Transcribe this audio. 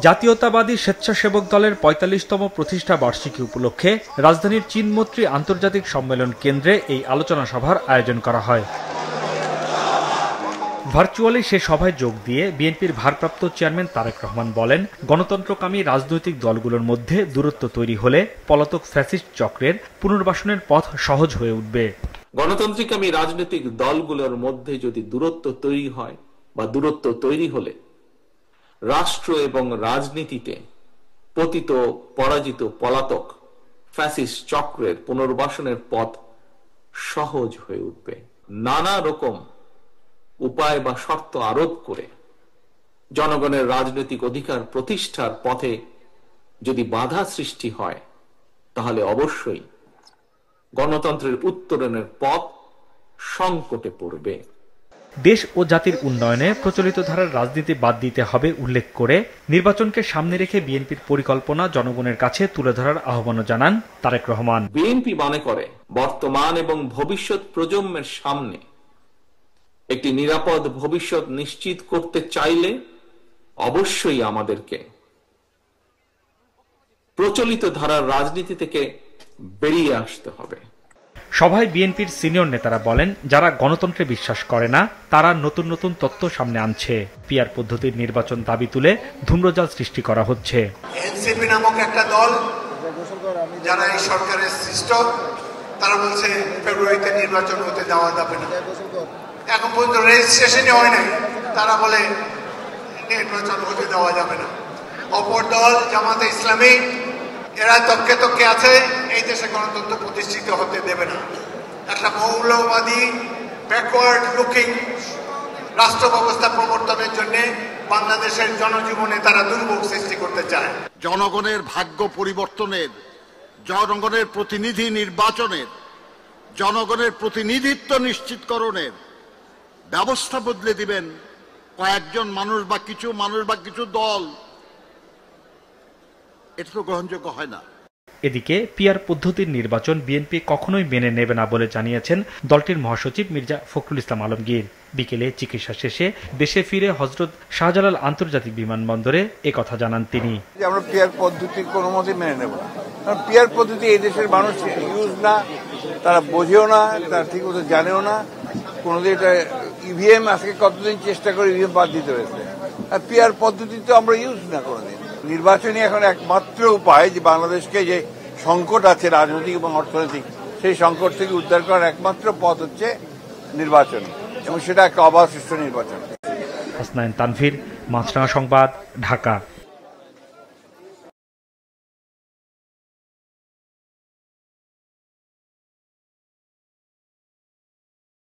জাতীয়তাবাদী স্বেচ্ছাসেবক দলের ৪৫তম প্রতিষ্ঠা বার্ষিকী উপলক্ষে রাজধানীর চীনমৈত্রী আন্তর্জাতিক সম্মেলন কেন্দ্রে এই আলোচনা সভার আয়োজন করা হয়। ভার্চুয়ালি সে সভায় যোগ দিয়ে বিএনপির ভারপ্রাপ্ত চেয়ারম্যান তারেক রহমান বলেন, গণতন্ত্রকামী রাজনৈতিক দলগুলোর মধ্যে দূরত্ব তৈরি হলে পলাতক ফ্যাসিস্ট চক্রের পুনর্বাসনের পথ সহজ হয়ে উঠবে। গণতন্ত্রকামী রাজনৈতিক দলগুলোর মধ্যে যদি দূরত্ব তৈরি হয় বা দূরত্ব তৈরি হলে রাষ্ট্র এবং রাজনীতিতে পতিত পরাজিত পলাতক ফ্যাসিস্ট চক্রের পুনর্বাসনের পথ সহজ হয়ে উঠবে। নানা রকম উপায় বা শর্ত আরোপ করে জনগণের রাজনৈতিক অধিকার প্রতিষ্ঠার পথে যদি বাধা সৃষ্টি হয় তাহলে অবশ্যই গণতন্ত্রের উত্তরণের পথ সংকটে পড়বে। দেশ ও জাতির উন্নয়নে প্রচলিত ধারার রাজনীতি বাদ দিতে হবে উল্লেখ করে নির্বাচনকে সামনে রেখে বিএনপির পরিকল্পনা জনগণের কাছে তুলে ধরার আহ্বান জানান তারেক রহমান। বিএনপি মনে করে বর্তমান এবং ভবিষ্যৎ প্রজন্মের সামনে একটি নিরাপদ ভবিষ্যৎ নিশ্চিত করতে চাইলে অবশ্যই আমাদেরকে প্রচলিত ধারার রাজনীতি থেকে বেরিয়ে আসতে হবে। সভায় বিএনপির সিনিয়র নেতারা বলেন, যারা গণতন্ত্রে বিশ্বাস করে না তারা নতুন নতুন তত্ত্ব সামনে আনছে। পিআর পদ্ধতির নির্বাচন দাবি তুলে ধূম্রজাল সৃষ্টি করা হচ্ছে। এনসিপি নামক একটা দল যারা এই সরকারের সৃষ্ট, তারা বলছে ফেব্রুয়ারিতে নির্বাচন হতে দেওয়া যাবে না। এখন পর্যন্ত রেজিস্ট্রেশনই হয় নাই, তারা বলে নির্বাচন হতে দেওয়া যাবে না। অপর দল জামাতে ইসলামী, এরা তককে তককে আছে, এই দেশে গণতন্ত্র প্রতিষ্ঠিত হতে দেবে না। একটা মৌলবাদী ব্যাকওয়ার্ড লুকিং রাষ্ট্র ব্যবস্থা প্রবর্তনের জন্য বাংলাদেশের জনজীবনে তারা দুর্ভোগ সৃষ্টি করতে চায়। জনগণের ভাগ্য পরিবর্তনের, জনগণের প্রতিনিধি নির্বাচনের, জনগণের প্রতিনিধিত্ব নিশ্চিতকরণের ব্যবস্থা বদলে দিবেন কয়েকজন মানুষ বা কিছু দল, এটা তো গ্রহণযোগ্য হয় না। এদিকে পিআর পদ্ধতির নির্বাচন বিএনপি কখনোই মেনে নেবে না বলে জানিয়েছেন দলটির মহাসচিব মির্জা ফখরুল ইসলাম আলমগীর। বিকেলে চিকিৎসা শেষে দেশে ফিরে হযরত শাহজালাল আন্তর্জাতিক বিমানবন্দরে একথা জানান তিনি। আমরা পিআর পদ্ধতি কোনো মতেই মেনে নেব না, কারণ পিআর পদ্ধতি এই দেশের মানুষ ইউজ না, তারা বোঝেও না, তারা ঠিক মতো জানেও না। কোনোদিন এটা ইভিএম আজকে কতদিন চেষ্টা করে ইভিএম বাদ দিতে হয়েছে, আর পিআর পদ্ধতি তো আমরা ইউজ না কোনোদিন। নির্বাচনই এখন একমাত্র উপায় যে বাংলাদেশকে যে সংকট আছে রাজনৈতিক এবং অর্থনৈতিক, সেই সংকট থেকে উদ্ধার করার একমাত্র পথ হচ্ছে নির্বাচন, এবং সেটা একটা অবাধ সুষ্ঠু নির্বাচন। হাসনাইন তানভীর, মাছরাঙা সংবাদ, ঢাকা।